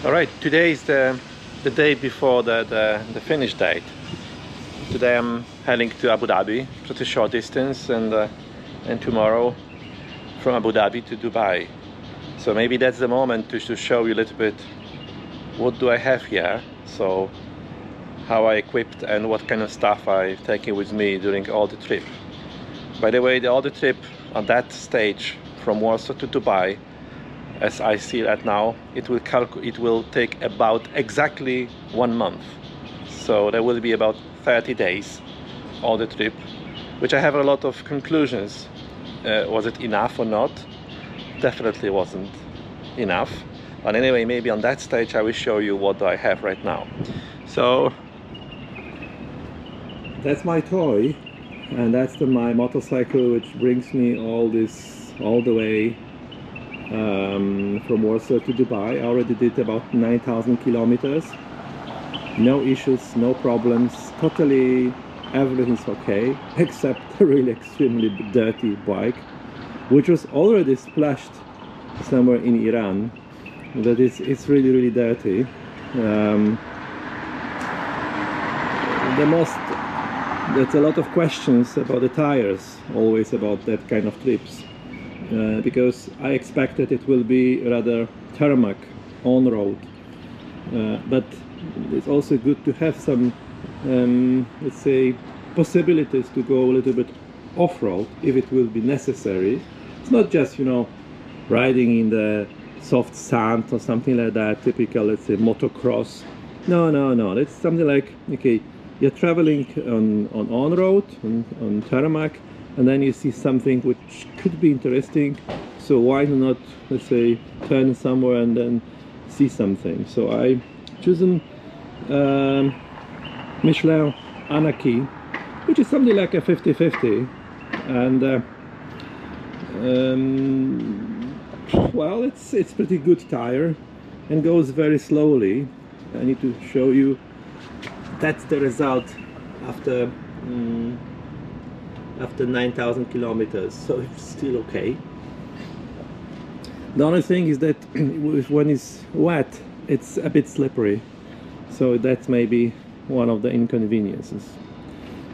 All right, today is the day before the finish date. Today I'm heading to Abu Dhabi, pretty short distance, and tomorrow from Abu Dhabi to Dubai. So maybe that's the moment to show you a little bit what do I have here. So how I equipped and what kind of stuff I've taken with me during all the trip. By the way, all the trip on that stage from Warsaw to Dubai, as I see it now, it will take about exactly 1 month. So there will be about 30 days all the trip, which I have a lot of conclusions. Was it enough or not? Definitely wasn't enough. But anyway, maybe on that stage I will show you what I have right now. So that's my toy, and that's my motorcycle, which brings me all the way from Warsaw to Dubai. I already did about 9,000 kilometers. No issues, no problems, totally everything's okay, except a really extremely dirty bike, which was already splashed somewhere in Iran. That it's really dirty. There's a lot of questions about the tires, always about that kind of trips. Because I expected it will be rather tarmac on road, but it's also good to have some let's say possibilities to go a little bit off-road if it will be necessary. It's not just, you know, riding in the soft sand or something like that, typical, let's say, motocross. No, it's something like, okay, you're traveling on road, on tarmac, and then you see something which could be interesting, so why not, let's say, turn somewhere and then see something. So I chosen Michelin Anarchy, which is something like a 50-50, and well, it's pretty good tire and goes very slowly. I need to show you that's the result after 9,000 kilometers, so it's still okay. The only thing is that when it's wet, it's a bit slippery, so that's maybe one of the inconveniences.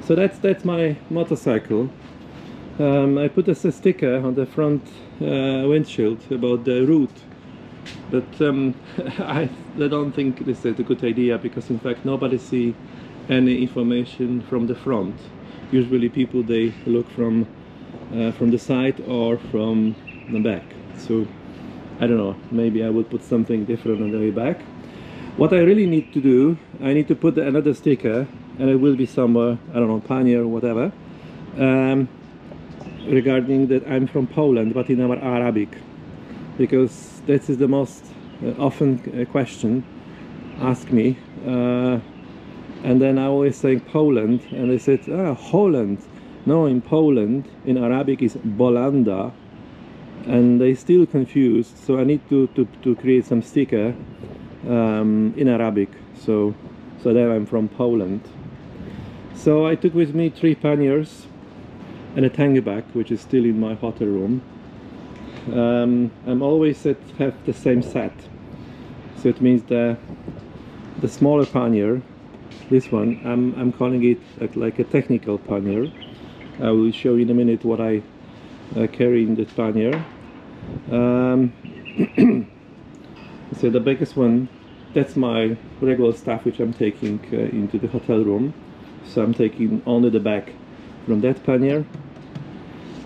So that's my motorcycle. I put a sticker on the front windshield about the route, but I don't think this is a good idea, because in fact nobody see any information from the front. Usually people, they look from the side or from the back. So I don't know, maybe I will put something different on the way back. What I really need to do, I need to put another sticker, and it will be somewhere, I don't know, pannier or whatever, regarding that I'm from Poland, but in our Arabic, because this is the most often question asked me. And then I always say Poland, and they said, Holland. No, in Poland, in Arabic is Bolanda, and they still confused. So I need to create some sticker in Arabic, so there I'm from Poland. So I took with me 3 panniers and a tangy bag, which is still in my hotel room. I'm always have the same set, so it means the smaller pannier. This one, I'm calling it like a technical pannier. I will show you in a minute what I carry in the pannier. So the biggest one, that's my regular stuff which I'm taking into the hotel room. So I'm taking only the bag from that pannier,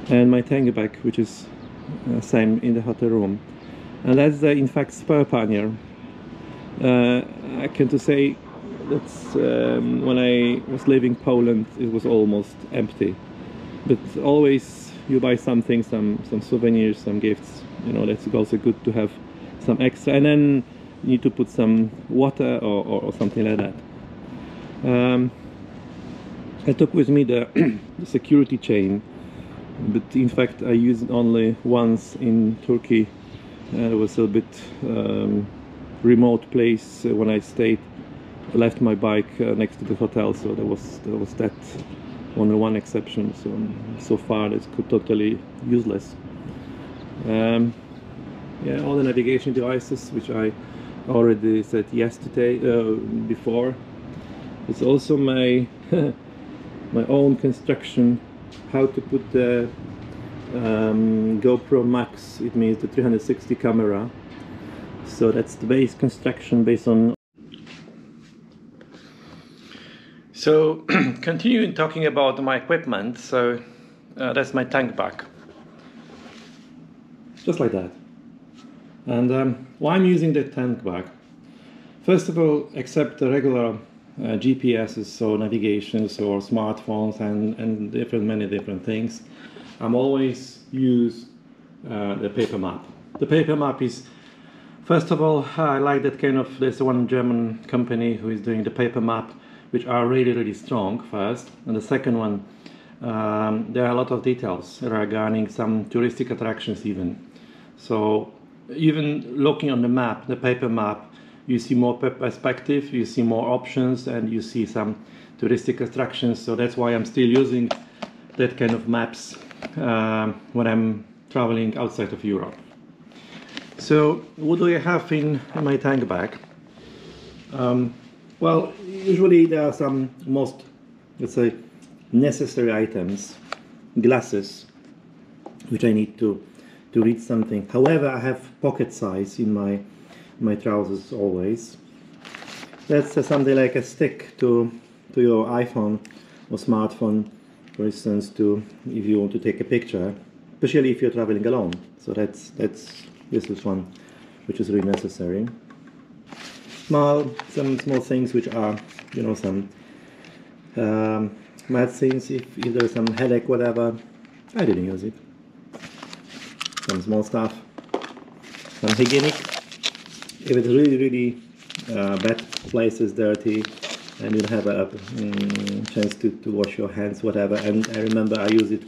and my tangy bag, which is same in the hotel room. And that's the, in fact, spare pannier. I can to say that's when I was leaving Poland, it was almost empty. But always you buy something, some souvenirs, some gifts, you know, that's also good to have some extra, and then you need to put some water or something like that. I took with me the security chain, but in fact I used it only once in Turkey. It was a bit remote place when I stayed. I left my bike next to the hotel, so there was that only one exception. So far it's totally useless. Yeah, all the navigation devices which I already said yesterday, before. It's also my my own construction, how to put the GoPro Max, it means the 360 camera. So that's the base construction based on. So continuing talking about my equipment, so that's my tank bag. Just like that. And why I'm using the tank bag? First of all, except the regular GPSs or navigations or smartphones and many different things, I'm always use the paper map. The paper map is, first of all, I like that kind of, there's one German company who is doing the paper map, which are really strong first, and the second one, there are a lot of details regarding some touristic attractions even. So even looking on the map, the paper map, you see more perspective, you see more options, and you see some touristic attractions. So that's why I'm still using that kind of maps when I'm traveling outside of Europe. So what do I have in my tank bag? Well, usually there are some most, let's say, necessary items, glasses, which I need to read something. However, I have pocket size in my trousers always. That's something like a stick to your iPhone or smartphone, for instance, to if you want to take a picture, especially if you're traveling alone. So this is one which is really necessary. Some small things which are, you know, some medicines if there's some headache, whatever. I didn't use it. Some small stuff. Some hygienic. If it's really bad place is dirty and you have a chance to wash your hands, whatever. And I remember I used it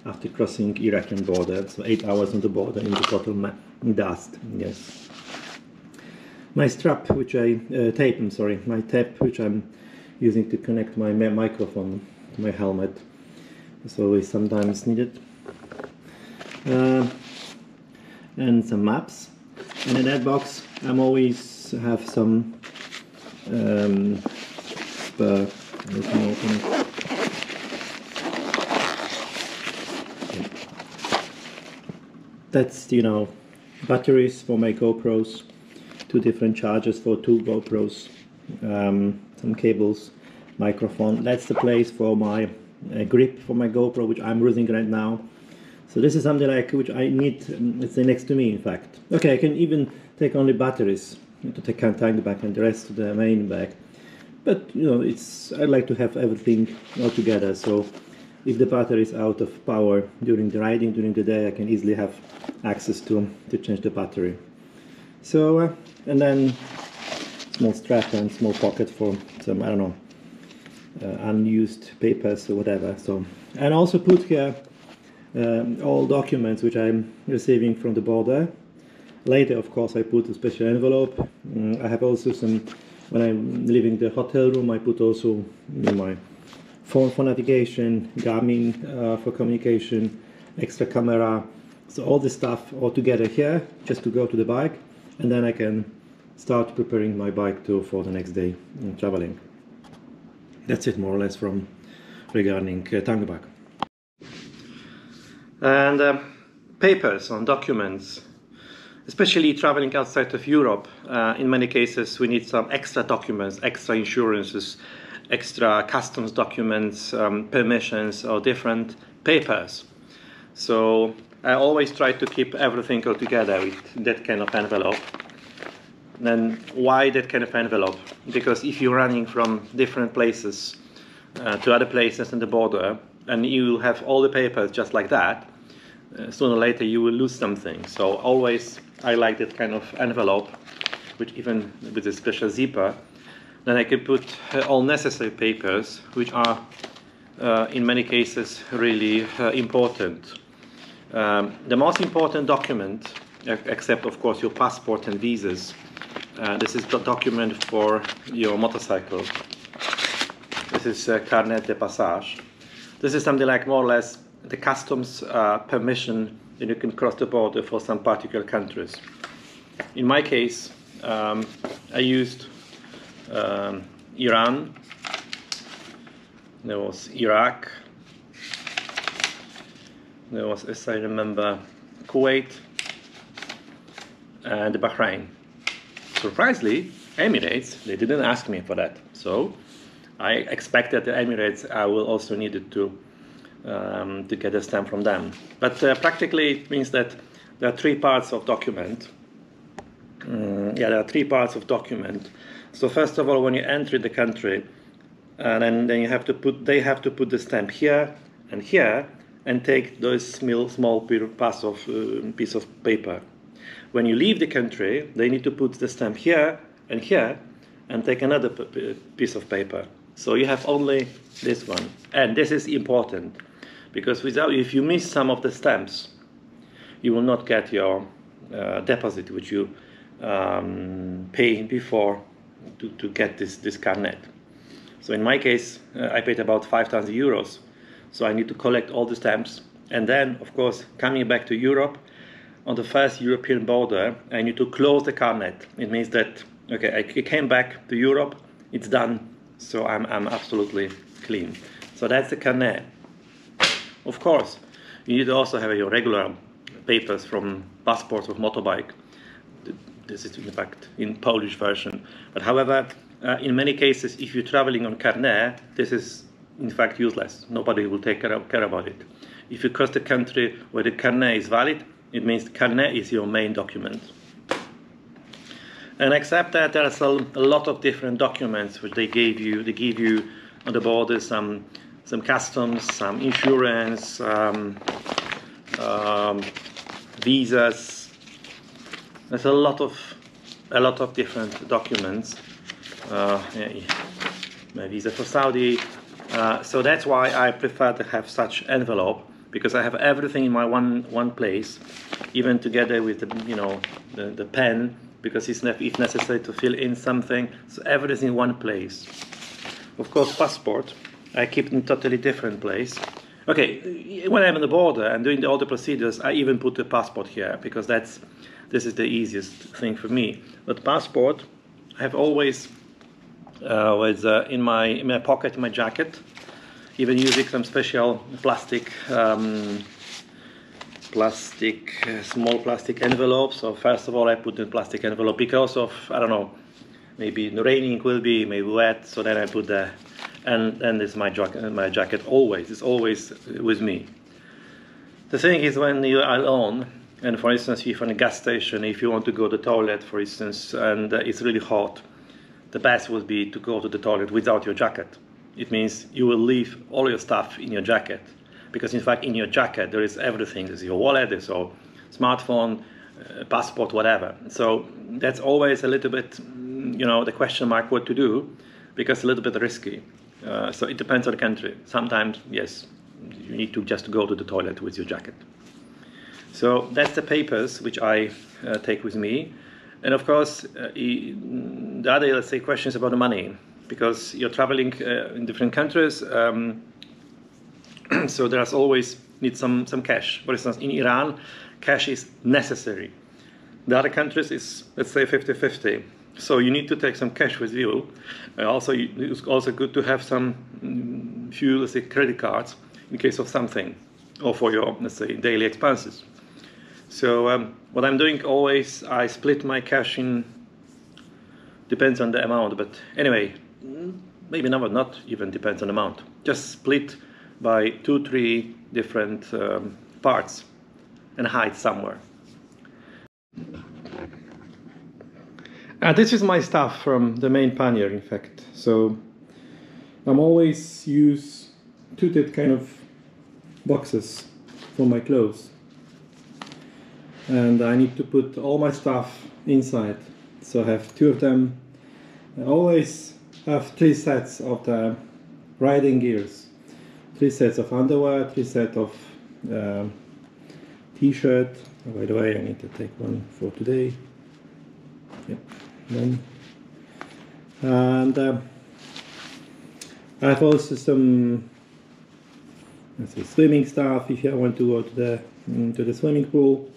after crossing Iraqi border, so 8 hours on the border in the total dust. Yes. My strap, which I my tape, which I'm using to connect my microphone to my helmet, so it's sometimes needed. And some maps. And in that box, I'm always have some. That's, you know, batteries for my GoPros, 2 different chargers for 2 GoPros, some cables, microphone. That's the place for my grip for my GoPro, which I'm using right now. So this is something like which I need, let's say, next to me, in fact. Okay, I can even take only batteries to take a tank bag and the rest to the main bag. But, you know, I like to have everything all together. So if the battery is out of power during the riding, during the day, I can easily have access to change the battery. So, and then small strap and small pocket for some, I don't know, unused papers or whatever. So, and also put here all documents which I'm receiving from the border. Later, of course, I put a special envelope. I have also some, when I'm leaving the hotel room, I put also my phone for navigation, Garmin for communication, extra camera. So all this stuff all together here, just to go to the bike, and then I can start preparing my bike for the next day traveling. That's it, more or less, from regarding tank bag. And papers on documents, especially traveling outside of Europe. In many cases, we need some extra documents, extra insurances, extra customs documents, permissions, or different papers. So I always try to keep everything all together with that kind of envelope. And why that kind of envelope? Because if you're running from different places to other places on the border, and you have all the papers just like that, sooner or later you will lose something. So always I like that kind of envelope, which even with a special zipper, then I can put all necessary papers, which are in many cases really important. The most important document, except of course your passport and visas, this is the document for your motorcycle. This is Carnet de Passage. This is something like more or less the customs permission that you can cross the border for some particular countries. In my case, I used Iran, there was Iraq, there was, as I remember, Kuwait, and Bahrain. Surprisingly, Emirates, they didn't ask me for that. So I expected the Emirates I will also need it to get a stamp from them. But practically it means that there are three parts of document. Yeah, there are three parts of document. So first of all, when you enter the country, and then you have to put, they have to put the stamp here, and take those small piece of paper. When you leave the country, they need to put the stamp here, and take another piece of paper. So you have only this one, and this is important because if you miss some of the stamps, you will not get your deposit, which you pay before to get this carnet. So in my case, I paid about 5,000 euros. So I need to collect all the stamps, and then, of course, coming back to Europe, on the first European border, I need to close the carnet. It means that, okay, I came back to Europe, it's done, so I'm absolutely clean. So that's the carnet. Of course, you need to also have your regular papers from passports of motorbike. This is in fact in Polish version. But however, in many cases, if you're traveling on carnet, this is in fact useless. Nobody will take care about it. If you cross the country where the carnet is valid, it means the carnet is your main document. And except that there are a lot of different documents which they give you on the border, some customs, some insurance, visas. There's a lot of different documents. My visa for Saudi. So that's why I prefer to have such envelope, because I have everything in my one place, even together with the pen, because if necessary to fill in something. So everything in one place. Of course, passport I keep in a totally different place. Okay, when I'm on the border and doing all the procedures, I even put the passport here because this is the easiest thing for me. But passport, I have always in my pocket, in my jacket, even using some special small plastic envelopes. So first of all, I put in plastic envelope because of, I don't know, maybe raining will be, maybe wet. So then I put the, and it's my jacket always. It's always with me. The thing is, when you are alone, and for instance, if you're in a gas station, if you want to go to the toilet, for instance, and it's really hot, the best would be to go to the toilet without your jacket. It means you will leave all your stuff in your jacket, because in fact in your jacket there is everything. There's your wallet, there's your smartphone, passport, whatever. So that's always a little bit, the question mark what to do, because it's a little bit risky. So it depends on the country. Sometimes, yes, you need to just go to the toilet with your jacket. So that's the papers which I take with me. And of course, the other, let's say, questions about the money, because you're traveling in different countries, so there's always need some cash. For instance, in Iran, cash is necessary. The other countries is, let's say, 50-50. So you need to take some cash with you. Also, it's also good to have some few, let's say, credit cards in case of something, or for your, let's say, daily expenses. So what I'm doing always, I split my cash in, depends on the amount, but anyway, maybe not even depends on the amount. Just split by 2-3 different parts and hide somewhere. This is my stuff from the main pannier, in fact. So I'm always use two kind of boxes for my clothes. And I need to put all my stuff inside. So I have 2 of them. I always have 3 sets of the riding gears. 3 sets of underwear, 3 sets of t-shirt. Oh, by the way, I need to take one for today. Yep, done. And I have also some, let's say, swimming stuff if I want to go to the swimming pool.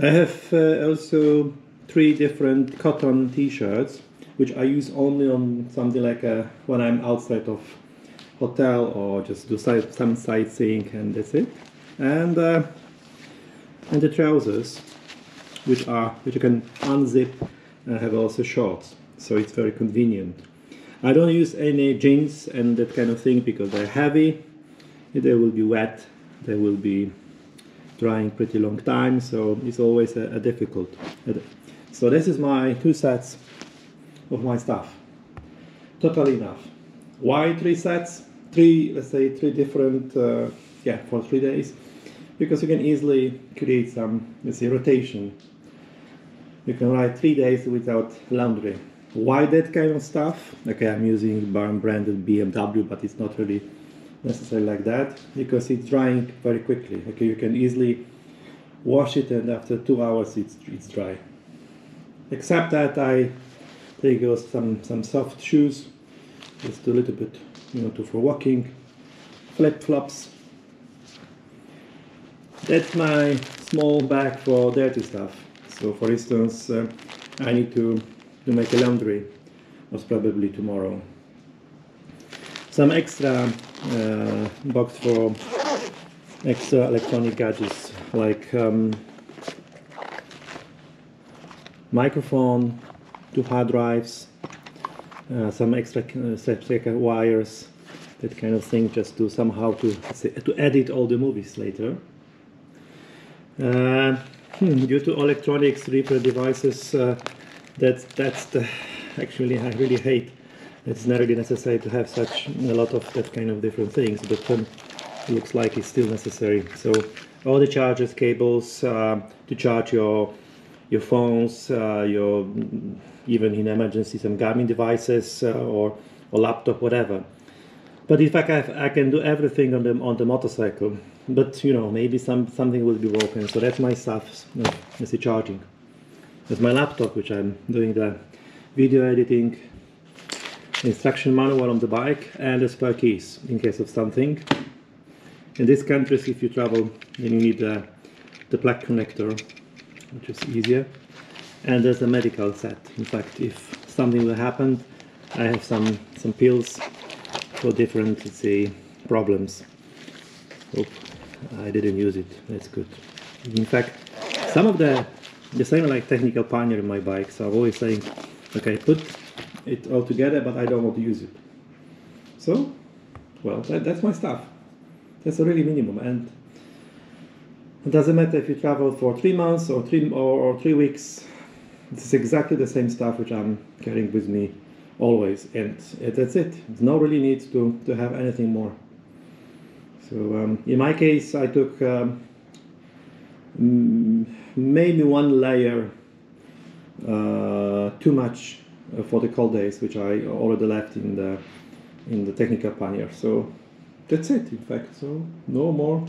I have also 3 different cotton t-shirts, which I use only on something like when I'm outside of hotel or just do some sightseeing, and that's it. And the trousers, which you can unzip and have also shorts, so it's very convenient. I don't use any jeans and that kind of thing because they're heavy, they will be wet, they will be drying pretty long time, so it's always a difficult. So this is my 2 sets of my stuff. Totally enough. Why 3 sets? Let's say 3 different, for 3 days. Because you can easily create some, let's say, rotation. You can ride 3 days without laundry. Why that kind of stuff? Okay, I'm using branded BMW, but it's not really necessarily like that, because it's drying very quickly. Okay, you can easily wash it, and after 2 hours it's dry. Except that I take some soft shoes, just a little bit, for walking, flip-flops. That's my small bag for dirty stuff. So for instance, I need to make a laundry, most probably tomorrow. Some extra box for extra electronic gadgets, like microphone, 2 hard drives, some extra wires, that kind of thing, just to somehow to edit all the movies later. Due to electronics repair devices, that's the actually I really hate. It's not really necessary to have such a lot of that kind of different things, but it looks like it's still necessary. So all the chargers, cables to charge your phones, even in emergency some gaming devices or laptop, whatever. But in fact, I can do everything on the motorcycle. But maybe something will be broken. So that's my stuff. Let's say charging. That's my laptop, which I'm doing the video editing, instruction manual on the bike, and the spare keys in case of something. In these countries, if you travel, then you need the plug connector, which is easier. And there's a medical set. In fact, if something will happen, I have some pills for different, let's say, problems. Oh, I didn't use it. That's good. In fact, some of the same like technical pioneer in my bike, so I'm always saying, okay, put it all together, but I don't want to use it. So, well, that's my stuff. That's a really minimum, and it doesn't matter if you travel for 3 months or 3 weeks. It's exactly the same stuff which I'm carrying with me always, and that's it. There's no really need to have anything more. So in my case, I took maybe 1 layer too much for the cold days, which I already left in the technical pannier. So that's it, in fact. So no more.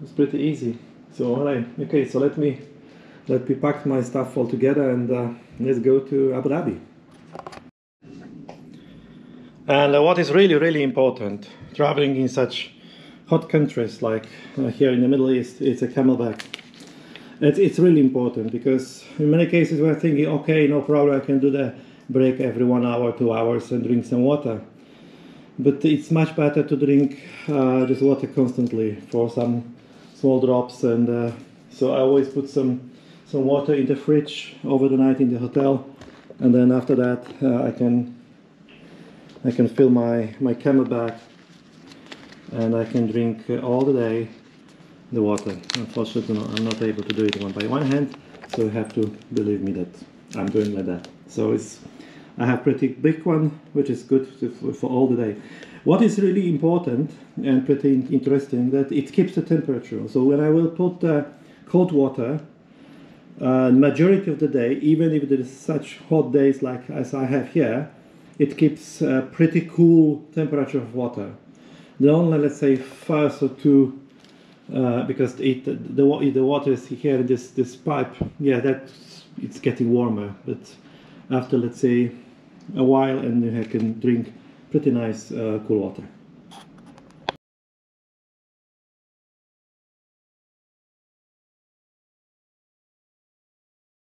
It's pretty easy. So alright, okay. So let me pack my stuff all together, and let's go to Abu Dhabi. And what is really, really important, traveling in such hot countries like here in the Middle East, it's a camelback. It's really important, because in many cases we're thinking, okay, no problem, I can do the break every 1 hour, 2 hours and drink some water. But it's much better to drink this water constantly for some small drops. And so I always put some water in the fridge over the night in the hotel, and then after that I can fill my camelback, and I can drink all the day the water. Unfortunately, I'm not able to do it one by one hand, so you have to believe me that I'm doing like that. So I have pretty big one, which is good for all the day. What is really important and pretty interesting, that it keeps the temperature. So when I will put cold water, majority of the day, even if there is such hot days like as I have here, it keeps a pretty cool temperature of water. The only, let's say, first or two, because the water is here in this pipe, yeah, it's getting warmer. But after, let's say, a while, and you can drink pretty nice cool water.